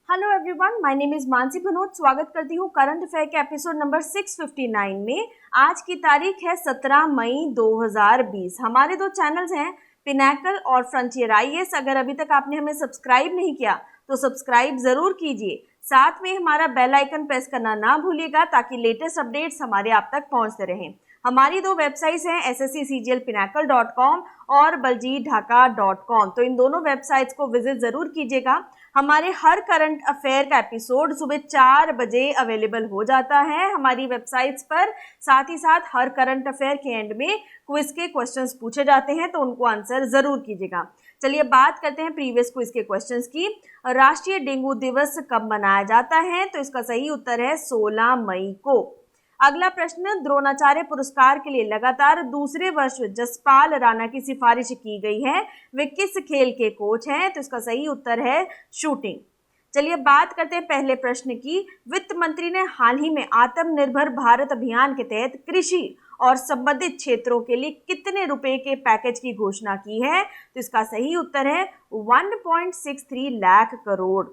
Hello everyone, my name is Mansi Bhanot. स्वागत करती हूँ करंट अफेयर के एपिसोड नंबर 659 में। आज की तारीख है 17 मई 2020। हमारे दो चैनल्स हैं, पिनैकल और फ्रंटियर आईएएस। अगर अभी तक आपने हमें सब्सक्राइब नहीं किया तो सब्सक्राइब जरूर कीजिए। साथ में हमारा बेल आइकन प्रेस करना ना भूलिएगा ताकि लेटेस्ट अपडेट्स हमारे आप तक पहुंचते रहें। हमारी दो वेबसाइट्स हैं ssccglpinacle.com और baljeetdhaka.com। तो इन दोनों वेबसाइट्स को विजिट जरूर कीजिएगा। हमारे हर करंट अफेयर का एपिसोड सुबह 4 बजे अवेलेबल हो जाता है हमारी वेबसाइट्स पर। साथ ही साथ हर करंट अफेयर के एंड में क्विज के क्वेश्चंस पूछे जाते हैं, तो उनको आंसर जरूर कीजिएगा। चलिए बात करते हैं प्रीवियस क्विज के क्वेश्चंस की। राष्ट्रीय डेंगू दिवस कब मनाया जाता है? तो इसका सही उत्तर है 16 मई को। अगला प्रश्न, द्रोणाचार्य पुरस्कार के लिए लगातार दूसरे वर्ष जसपाल राणा की सिफारिश की गई है। वे किस खेल के कोच हैं? तो इसका सही उत्तर है शूटिंग। चलिए बात करते हैं पहले प्रश्न की। वित्त मंत्री ने हाल ही में आत्मनिर्भर भारत अभियान के तहत कृषि और संबंधित क्षेत्रों के लिए कितने रुपए के पैकेज की घोषणा की है? तो इसका सही उत्तर है 1.63 लाख करोड़।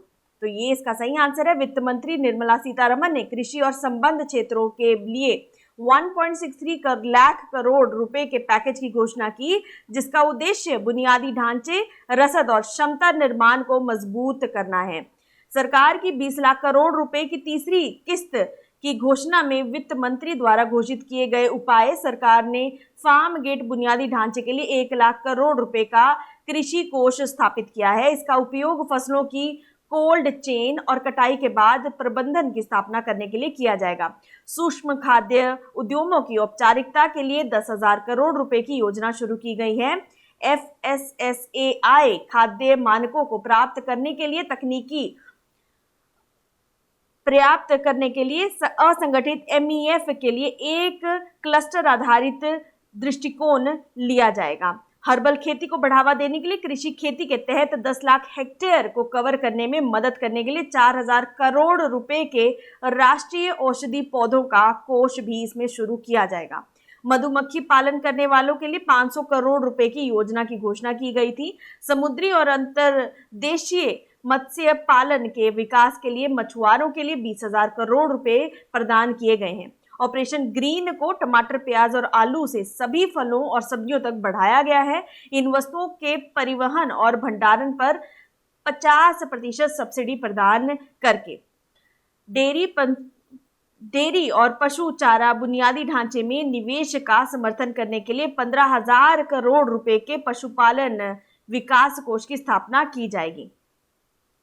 तो ये इसका सही आंसर है। वित्त मंत्री निर्मला सीतारमन ने कृषि और संबंध क्षेत्रों के लिए 1.63 लाख करोड़ रुपए के पैकेज की घोषणा की, जिसका उद्देश्य बुनियादी ढांचे, रसद और क्षमता निर्माण को मजबूत करना है। सरकार की 20 लाख करोड़ रुपए की तीसरी किस्त की घोषणा में वित्त मंत्री द्वारा घोषित किए गए उपाय, सरकार ने फार्म गेट बुनियादी ढांचे के लिए 1 लाख करोड़ रुपए का कृषि कोष स्थापित किया है। इसका उपयोग फसलों की कोल्ड चेन और कटाई के बाद प्रबंधन की स्थापना करने के लिए किया जाएगा। सूक्ष्म खाद्य उद्यमों की औपचारिकता के लिए 10,000 करोड़ रुपए की योजना शुरू की गई है। FSSAI खाद्य मानकों को प्राप्त करने के लिए असंगठित MEF के लिए एक क्लस्टर आधारित दृष्टिकोण लिया जाएगा। हर्बल खेती को बढ़ावा देने के लिए कृषि खेती के तहत 10 लाख हेक्टेयर को कवर करने में मदद करने के लिए 4,000 करोड़ रुपए के राष्ट्रीय औषधि पौधों का कोष भी इसमें शुरू किया जाएगा। मधुमक्खी पालन करने वालों के लिए 500 करोड़ रुपए की योजना की घोषणा की गई थी। समुद्री और अंतर्देशीय मत्स्य पालन के विकास के लिए मछुआरों के लिए 20,000 करोड़ रुपए प्रदान किए गए हैं। ऑपरेशन ग्रीन को टमाटर, प्याज और आलू से सभी फलों और सब्जियों तक बढ़ाया गया है। इन वस्तुओं के परिवहन और भंडारण पर 50% सब्सिडी प्रदान करके डेयरी और पशु चारा बुनियादी ढांचे में निवेश का समर्थन करने के लिए 15,000 करोड़ रुपए के पशुपालन विकास कोष की स्थापना की जाएगी।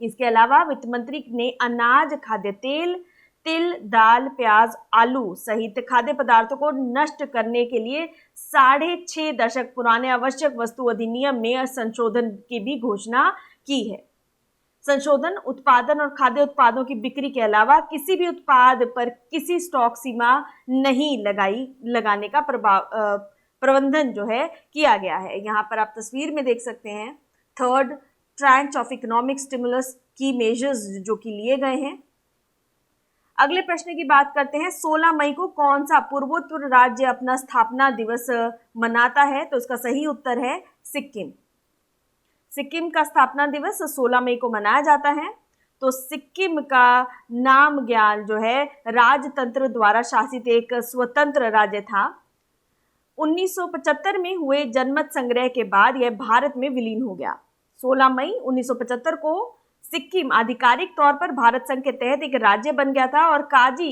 इसके अलावा वित्त मंत्री ने अनाज, खाद्य तेल, तिल, दाल, प्याज, आलू सहित खाद्य पदार्थों को नष्ट करने के लिए 6.5 दशक पुराने आवश्यक वस्तु अधिनियम में संशोधन की भी घोषणा की है। संशोधन उत्पादन और खाद्य उत्पादों की बिक्री के अलावा किसी भी उत्पाद पर किसी स्टॉक सीमा नहीं लगाने का प्रबंधन जो है किया गया है। यहाँ पर आप तस्वीर में देख सकते हैं third tranche of economic stimulus की मेजर्स जो कि लिए गए हैं। अगले प्रश्न की बात करते हैं। 16 मई को कौन सा पूर्वोत्तर राज्य अपना स्थापना दिवस मनाता है? तो इसका सही उत्तर है सिक्किम। सिक्किम का स्थापना दिवस 16 मई को मनाया जाता है। तो सिक्किम का नाम ज्ञान जो है राजतंत्र द्वारा शासित एक स्वतंत्र राज्य था। 1975 में हुए जनमत संग्रह के बाद यह भारत में विलीन हो गया। 16 मई 1975 को सिक्किम आधिकारिक तौर पर भारत संघ के तहत एक राज्य बन गया था और काजी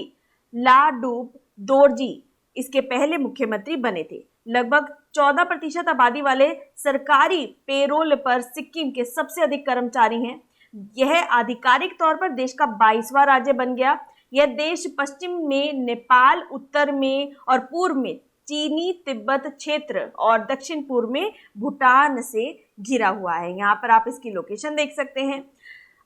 लाडूप दोरजी इसके पहले मुख्यमंत्री बने थे। लगभग 14% आबादी वाले सरकारी पेरोल पर सिक्किम के सबसे अधिक कर्मचारी हैं। यह आधिकारिक तौर पर देश का 22वां राज्य बन गया। यह देश पश्चिम में नेपाल, उत्तर में और पूर्व में चीनी तिब्बत क्षेत्र और दक्षिण पूर्व में भूटान से घिरा हुआ है। यहाँ पर आप इसकी लोकेशन देख सकते हैं।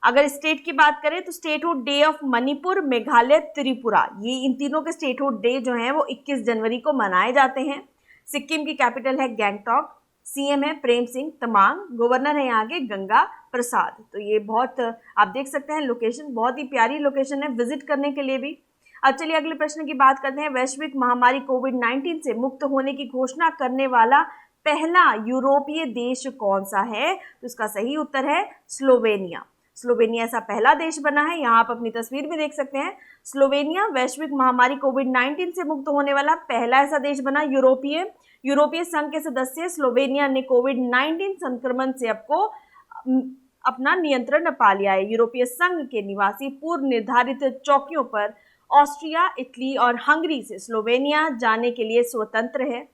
अगर स्टेट की बात करें तो statehood day of Manipur, Meghalaya, Tripura, ये इन तीनों के स्टेटहुड डे जो हैं वो 21 जनवरी को मनाए जाते हैं। सिक्किम की कैपिटल है गैंगटॉक। सीएम है प्रेम सिंह तमांग। गवर्नर है यहाँ के गंगा प्रसाद। तो ये बहुत आप देख सकते हैं लोकेशन, बहुत ही प्यारी लोकेशन है विजिट करने के लिए भी। अब चलिए अगले प्रश्न की बात करते हैं। वैश्विक महामारी कोविड-19 से मुक्त होने की घोषणा करने वाला पहला यूरोपीय देश कौन सा है? तो इसका सही उत्तर है स्लोवेनिया। स्लोवेनिया ऐसा पहला देश बना है, यहाँ आप अपनी तस्वीर में देख सकते हैं। स्लोवेनिया वैश्विक महामारी कोविड-19 से मुक्त होने वाला पहला ऐसा देश बना। यूरोपीय संघ के सदस्य स्लोवेनिया ने कोविड-19 संक्रमण से अपना नियंत्रण पा लिया है। यूरोपीय संघ के निवासी पूर्व निर्धारित चौकियों पर ऑस्ट्रिया, इटली और हंगरी से स्लोवेनिया जाने के लिए स्वतंत्र है,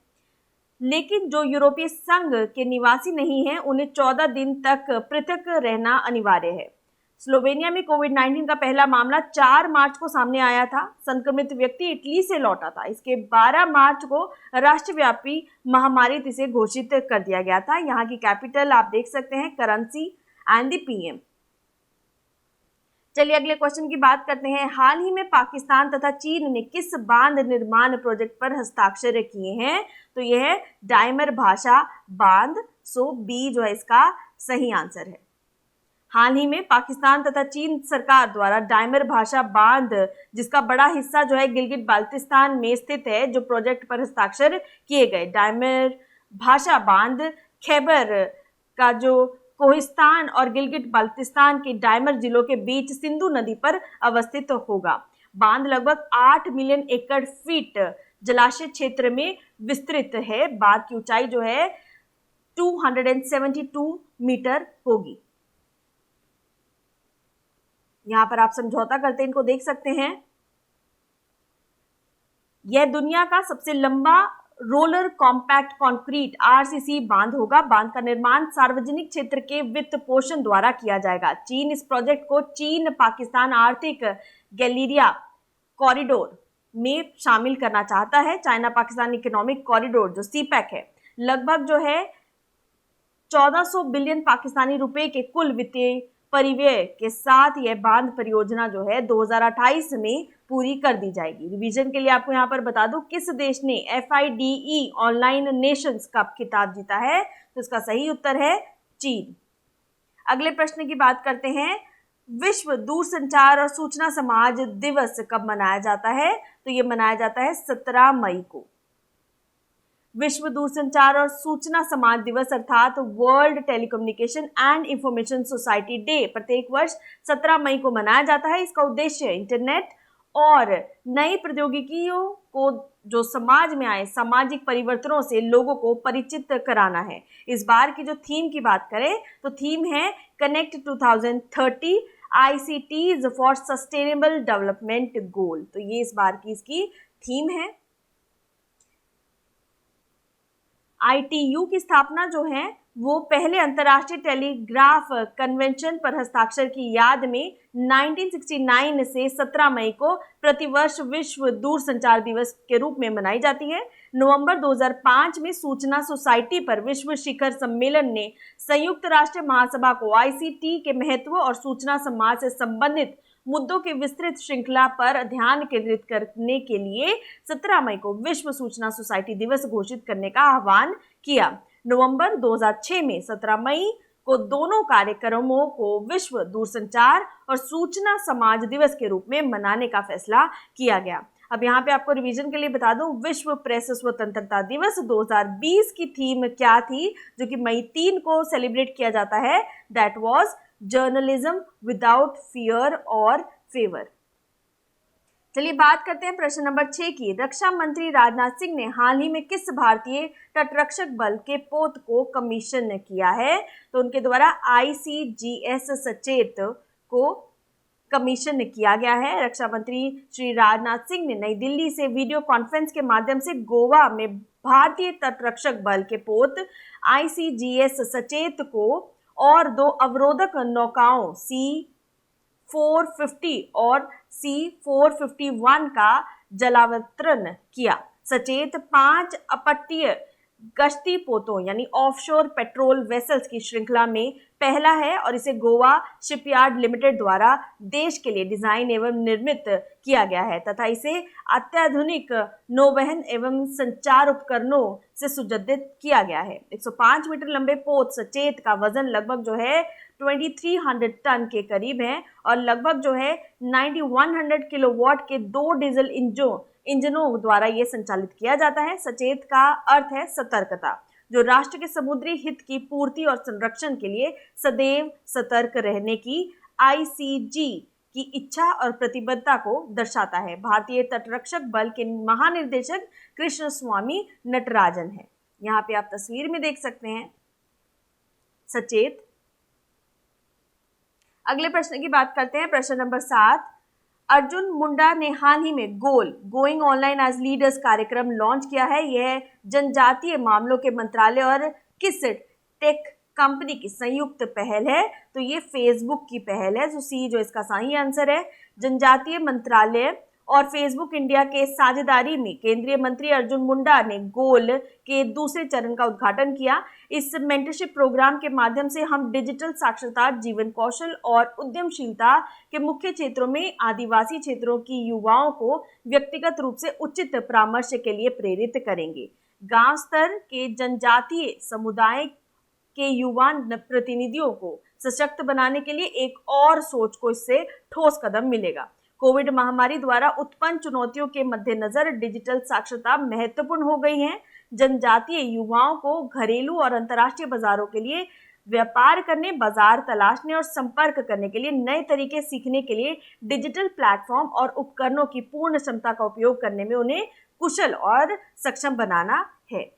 लेकिन जो यूरोपीय संघ के निवासी नहीं हैं, उन्हें 14 दिन तक पृथक रहना अनिवार्य है। स्लोवेनिया में कोविड-19 का पहला मामला 4 मार्च को सामने आया था। संक्रमित व्यक्ति इटली से लौटा था। इसके 12 मार्च को राष्ट्रव्यापी महामारी इसे घोषित कर दिया गया था। यहाँ की कैपिटल आप देख सकते हैं, करेंसी एंड द पीएम। चलिए अगले क्वेश्चन की बात करते हैं। हाल ही में पाकिस्तान तथा चीन ने किस बांध निर्माण प्रोजेक्ट पर हस्ताक्षर किए हैं? तो यह है डायमर भाषा बांध। सो बी जो है इसका सही आंसर है। हाल ही में पाकिस्तान तथा चीन सरकार द्वारा डायमर भाषा बांध, जिसका बड़ा हिस्सा जो है गिलगित बाल्टिस्तान में स्थित है, जो प्रोजेक्ट पर हस्ताक्षर किए गए। डायमर भाषा बांध खैबर का जो कोहिस्तान और गिलगित बाल्टिस्तान के डायमर जिलों के बीच सिंधु नदी पर अवस्थित होगा। बांध लगभग 8 मिलियन एकड़ फीट जलाशय क्षेत्र में विस्तृत है। बांध की ऊंचाई जो है 272 मीटर होगी। यहां पर आप समझौता करते इनको देख सकते हैं। यह दुनिया का सबसे लंबा रोलर कॉम्पैक्ट कंक्रीट आरसीसी बांध होगा। बांध का निर्माण सार्वजनिक क्षेत्र के वित्त पोषण द्वारा किया जाएगा। चीन इस प्रोजेक्ट को चीन पाकिस्तान आर्थिक गैलीरिया कॉरिडोर में शामिल करना चाहता है। चाइना पाकिस्तान इकोनॉमिक कॉरिडोर जो सीपैक है, लगभग जो है 1400 बिलियन पाकिस्तानी रुपए के कुल वित्तीय परिव्यय के साथ यह बांध परियोजना जो है 2028 में पूरी कर दी जाएगी। रिवीजन के लिए आपको यहाँ पर बता दूं, किस देश ने FIDE ऑनलाइन नेशंस कप खिताब जीता है? तो इसका सही उत्तर है चीन। अगले प्रश्न की बात करते हैं। विश्व दूरसंचार और सूचना समाज दिवस कब मनाया जाता है? तो ये मनाया जाता है 17 मई को। विश्व दूरसंचार और सूचना समाज दिवस अर्थात world telecommunication and information society day प्रत्येक वर्ष 17 मई को मनाया जाता है। इसका उद्देश्य इंटरनेट और नई प्रौद्योगिकियों को जो समाज में आए सामाजिक परिवर्तनों से लोगों को परिचित कराना है। इस बार की जो थीम की बात करें तो थीम है connect 2030 ICTs for sustainable development goal. तो ये इस बार की इसकी थीम है। ITU की स्थापना जो है वो पहले अंतर्राष्ट्रीय टेलीग्राफ कन्वेंशन पर हस्ताक्षर की याद में 1969 से 17 मई को प्रतिवर्ष विश्व दूरसंचार दिवस के रूप में मनाई जाती है। नवंबर 2005 में सूचना सोसाइटी पर विश्व शिखर सम्मेलन ने संयुक्त राष्ट्र महासभा को ICT के महत्व और सूचना समाज से संबंधित मुद्दों की विस्तृत श्रृंखला पर ध्यान केंद्रित करने के लिए 17 मई को विश्व सूचना सोसाइटी दिवस घोषित करने का आह्वान किया। नवंबर 2006 में 17 मई को दोनों कार्यक्रमों को विश्व दूरसंचार और सूचना समाज दिवस के रूप में मनाने का फैसला किया गया। अब यहाँ पे आपको रिवीजन के लिए बता दूं, विश्व प्रेस स्वतंत्रता दिवस 2020 की थीम क्या थी जो कि मई 3 को सेलिब्रेट किया जाता है? That was journalism without fear और फेवर। चलिए बात करते हैं प्रश्न नंबर 6 की। रक्षा मंत्री राजनाथ सिंह ने हाल ही में किस भारतीय तटरक्षक बल के पोत को कमीशन किया है? तो उनके द्वारा ICGS सचेत को कमीशन किया गया है। रक्षा मंत्री श्री राजनाथ सिंह ने नई दिल्ली से वीडियो कॉन्फ्रेंस के माध्यम से गोवा में भारतीय तटरक्षक बल के पोत ICGS सचेत को और 2 अवरोधक नौकाओं C450 और C451 का जलावतरण किया। सचेत 5 अपतटीय गश्ती पोतों यानी ऑफशोर पेट्रोल वेसल्स की श्रृंखला में पहला है और इसे गोवा शिपयार्ड लिमिटेड द्वारा देश के लिए डिजाइन एवं निर्मित किया गया है तथा इसे अत्याधुनिक नौवहन एवं संचार उपकरणों से सुसज्जित किया गया है। 105 मीटर लंबे पोत सचेत का वजन लगभग जो है 2300 टन के करीब है और लगभग जो है 9100 किलोवाट के 2 डीजल इंजनों द्वारा ये संचालित किया जाता है। सचेत का अर्थ है सतर्कता, जो राष्ट्र के समुद्री हित की पूर्ति और संरक्षण के लिए सदैव सतर्क रहने की ICG की इच्छा और प्रतिबद्धता को दर्शाता है। भारतीय तटरक्षक बल के महानिर्देशक कृष्ण स्वामी नटराजन है। यहाँ पे आप तस्वीर में देख सकते हैं सचेत। अगले प्रश्न की बात करते हैं, प्रश्न नंबर 7। अर्जुन मुंडा ने हाल ही में गोइंग ऑनलाइन एज लीडर्स कार्यक्रम लॉन्च किया है। यह जनजातीय मामलों के मंत्रालय और किस टेक कंपनी की संयुक्त पहल है? तो ये फेसबुक की पहल है। तो सी जो इसका सही आंसर है। जनजातीय मंत्रालय और फेसबुक इंडिया के साझेदारी में केंद्रीय मंत्री अर्जुन मुंडा ने गोल के दूसरे चरण का उद्घाटन किया। इस मेंटरशिप प्रोग्राम के माध्यम से हम डिजिटल साक्षरता, जीवन कौशल और उद्यमशीलता के मुख्य क्षेत्रों में आदिवासी क्षेत्रों की युवाओं को व्यक्तिगत रूप से उचित परामर्श के लिए प्रेरित करेंगे। गांव स्तर के जनजातीय समुदाय के युवा प्रतिनिधियों को सशक्त बनाने के लिए एक और सोच को इससे ठोस कदम मिलेगा। कोविड महामारी द्वारा उत्पन्न चुनौतियों के मद्देनजर डिजिटल साक्षरता महत्वपूर्ण हो गई है। जनजातीय युवाओं को घरेलू और अंतर्राष्ट्रीय बाजारों के लिए व्यापार करने, बाजार तलाशने और संपर्क करने के लिए नए तरीके सीखने के लिए डिजिटल प्लेटफॉर्म और उपकरणों की पूर्ण क्षमता का उपयोग करने में उन्हें कुशल और सक्षम बनाना है।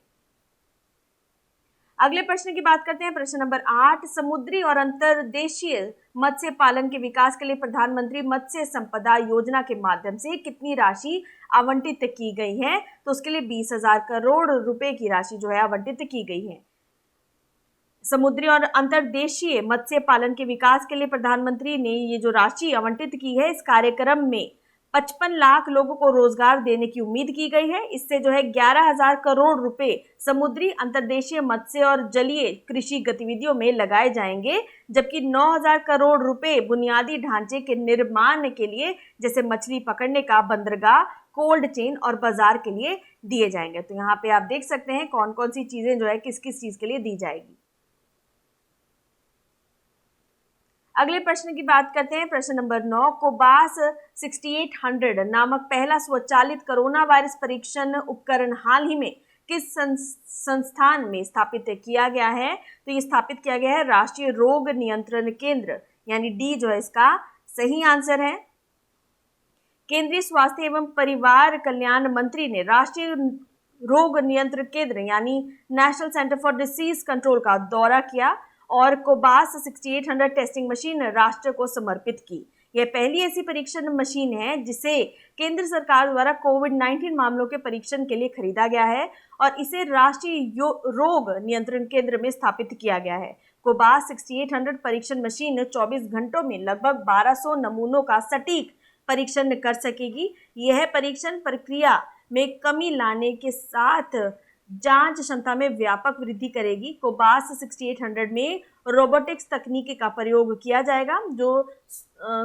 अगले प्रश्न की बात करते हैं, प्रश्न नंबर 8। समुद्री और अंतर्देशीय मत्स्य पालन के विकास के लिए प्रधानमंत्री मत्स्य संपदा योजना के माध्यम से कितनी राशि आवंटित की गई है? तो उसके लिए 20,000 करोड़ रुपए की राशि जो है आवंटित की गई है। समुद्री और अंतर्देशीय मत्स्य पालन के विकास के लिए प्रधानमंत्री ने ये जो राशि आवंटित की है, इस कार्यक्रम में 55 लाख लोगों को रोजगार देने की उम्मीद की गई है। इससे जो है 11,000 करोड़ रुपए समुद्री, अंतर्देशीय मत्स्य और जलीय कृषि गतिविधियों में लगाए जाएंगे, जबकि 9,000 करोड़ रुपए बुनियादी ढांचे के निर्माण के लिए, जैसे मछली पकड़ने का बंदरगाह, कोल्ड चेन और बाजार के लिए दिए जाएंगे। तो यहाँ पे आप देख सकते हैं कौन कौन सी चीजें जो है किस किस चीज के लिए दी जाएगी। अगले प्रश्न की बात करते हैं, प्रश्न नंबर 9। कोबास 6800 नामक पहला स्वचालित कोरोना वायरस परीक्षण उपकरण हाल ही में किस संस्थान में स्थापित किया गया है? तो ये स्थापित किया गया है राष्ट्रीय रोग नियंत्रण केंद्र, यानी डी जो है इसका सही आंसर है। केंद्रीय स्वास्थ्य एवं परिवार कल्याण मंत्री ने राष्ट्रीय रोग नियंत्रण केंद्र यानी national centre for disease control का दौरा किया और कोबास 6800 टेस्टिंग मशीन राष्ट्र को समर्पित की। यह पहली ऐसी परीक्षण मशीन है जिसे केंद्र सरकार द्वारा कोविड-19 मामलों के परीक्षण के लिए खरीदा गया है और इसे राष्ट्रीय रोग नियंत्रण केंद्र में स्थापित किया गया है। कोबास 6800 परीक्षण मशीन 24 घंटों में लगभग 1200 नमूनों का सटीक परीक्षण कर सकेगी। यह परीक्षण प्रक्रिया में कमी लाने के साथ जांच क्षमता में व्यापक वृद्धि करेगी। कोबास 6800 में रोबोटिक्स तकनीक का प्रयोग किया जाएगा जो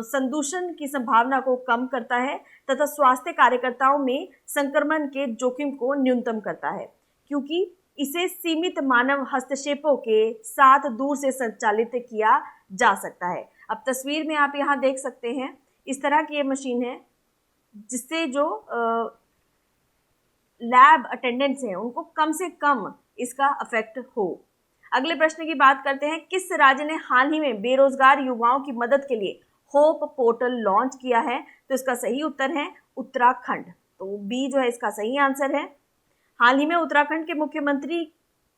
संदूषण की संभावना को कम करता है तथा स्वास्थ्य कार्यकर्ताओं में संक्रमण के जोखिम को न्यूनतम करता है, क्योंकि इसे सीमित मानव हस्तक्षेपों के साथ दूर से संचालित किया जा सकता है। अब तस्वीर में आप यहाँ देख सकते हैं इस तरह की ये मशीन है जिससे जो लैब अटेंडेंट्स हैं उनको कम से कम इसका इफेक्ट हो। अगले प्रश्न की बात करते हैं, किस राज्य ने हाल ही में बेरोजगार युवाओं की मदद के लिए होप पोर्टल लॉन्च किया है? तो इसका सही उत्तर है उत्तराखंड। तो बी जो है इसका सही आंसर है। हाल ही में उत्तराखंड के मुख्यमंत्री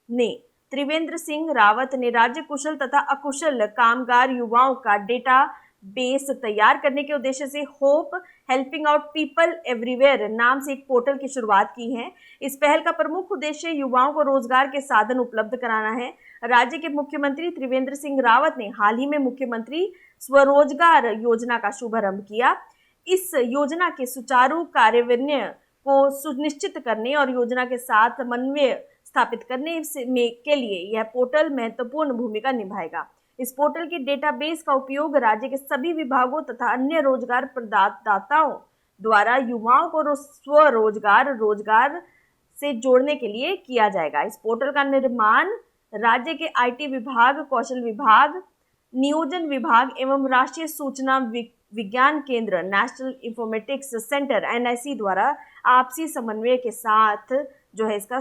ने त्रिवेंद्र सिंह रावत ने राज्य कुशल तथा अकुशल कामगार युवाओं का डेटा बेस तैयार करने के उद्देश्य से hope helping out people everywhere नाम से एक पोर्टल की शुरुआत की है। इस पहल का प्रमुख उद्देश्य युवाओं को रोजगार के साधन उपलब्ध कराना है। राज्य के मुख्यमंत्री त्रिवेंद्र सिंह रावत ने हाल ही में मुख्यमंत्री स्वरोजगार योजना का शुभारंभ किया। इस योजना के सुचारू कार्यान्वयन को सुनिश्चित करने और योजना के साथ समन्वय स्थापित करने के लिए यह पोर्टल महत्वपूर्ण भूमिका निभाएगा। इस पोर्टल के डेटाबेस का उपयोग राज्य के सभी विभागों तथा अन्य रोजगार प्रदाताओं द्वारा युवाओं को रोजगार से जोड़ने के लिए किया जाएगा। इस पोर्टल का निर्माण राज्य के IT विभाग, कौशल विभाग, नियोजन विभाग एवं राष्ट्रीय सूचना विज्ञान केंद्र नेशनल इंफॉर्मेटिक्स सेंटर NIC द्वारा आपसी समन्वय के साथ जो है इसका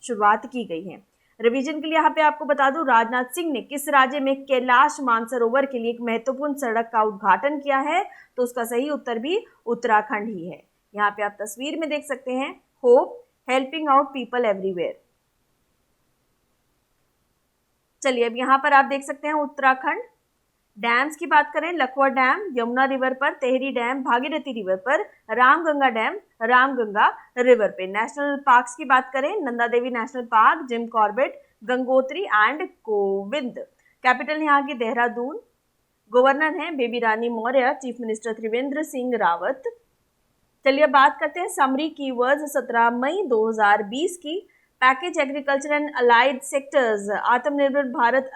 शुरुआत की गई है। रिवीजन के लिए यहाँ पे आपको बता दूं, राजनाथ सिंह ने किस राज्य में कैलाश मानसरोवर के लिए एक महत्वपूर्ण सड़क का उद्घाटन किया है, तो उसका सही उत्तर भी उत्तराखंड ही है। यहाँ पे आप तस्वीर में देख सकते हैं, hope helping out people everywhere. चलिए अब यहाँ पर आप देख सकते हैं उत्तराखंड। डैम्स की बात करें, लखवा डैम यमुना रिवर पर, तेहरी डैम भागीरथी रिवर पर, रामगंगा डैम रामगंगा रिवर पे। नेशनल पार्क्स की बात करें, Nanda Devi national park, Jim Corbett, Gangotri and Govind. Capital यहाँ की देहरादून। गवर्नर हैं बेबी रानी मौर्य, चीफ मिनिस्टर त्रिवेंद्र सिंह रावत। चलिए बात करते हैं समरी कीवर्ड्स 17 मई 2020 की। Package agriculture and allied sectors आत्मनिर्भर भारत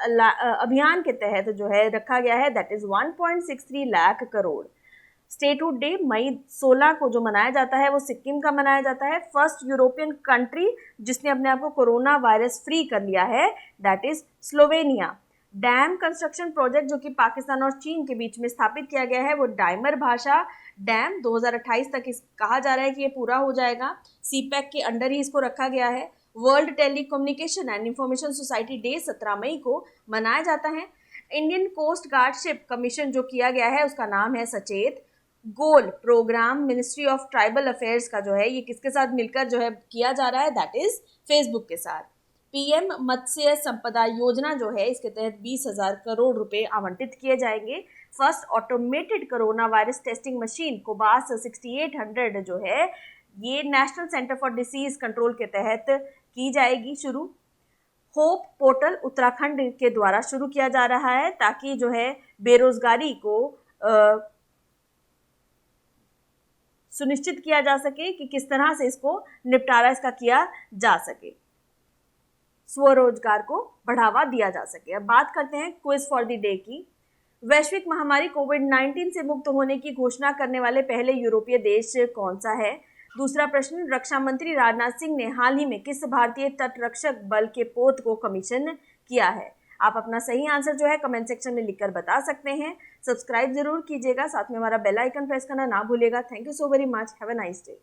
अभियान के तहत जो है रखा गया है, that is 1.63 lakh crore. Statehood day May 16 को जो मनाया जाता है वो सिक्किम का मनाया जाता है। फर्स्ट यूरोपियन कंट्री जिसने अपने आप को कोरोना वायरस फ्री कर लिया है, that is Slovenia. Dam construction project जो कि पाकिस्तान और चीन के बीच में स्थापित किया गया है, वो डायमर भाषा डैम 2028 तक कहा जा रहा है कि ये पूरा हो जाएगा। सीपैक के अंडर ही इसको रखा गया है। World telecommunication and information society day 17 May को मनाया जाता है। Indian coast guard ship commission जो किया गया है उसका नाम है Sachet. Goal program ministry of tribal affairs का जो है ये किसके साथ मिलकर जो है किया जा रहा है, दैट इज फेसबुक के साथ। पीएम मत्स्य संपदा योजना जो है इसके तहत 20,000 करोड़ रुपए आवंटित किए जाएंगे। First automated corona virus testing machine Cobas 6800 जो है ये national centre for disease control के तहत की जाएगी शुरू। होप पोर्टल उत्तराखंड के द्वारा शुरू किया जा रहा है ताकि जो है बेरोजगारी को सुनिश्चित किया जा सके कि किस तरह से इसको निपटारा इसका किया जा सके, स्वरोजगार को बढ़ावा दिया जा सके। अब बात करते हैं क्विज फॉर द डे की। वैश्विक महामारी कोविड-19 से मुक्त होने की घोषणा करने वाले पहले यूरोपीय देश कौन सा है? दूसरा प्रश्न, रक्षा मंत्री राजनाथ सिंह ने हाल ही में किस भारतीय तटरक्षक बल के पोत को कमीशन किया है? आप अपना सही आंसर जो है कमेंट सेक्शन में लिखकर बता सकते हैं। सब्सक्राइब जरूर कीजिएगा, साथ में हमारा बेल आइकन प्रेस करना ना भूलिएगा। Thank you so very much, have a nice day.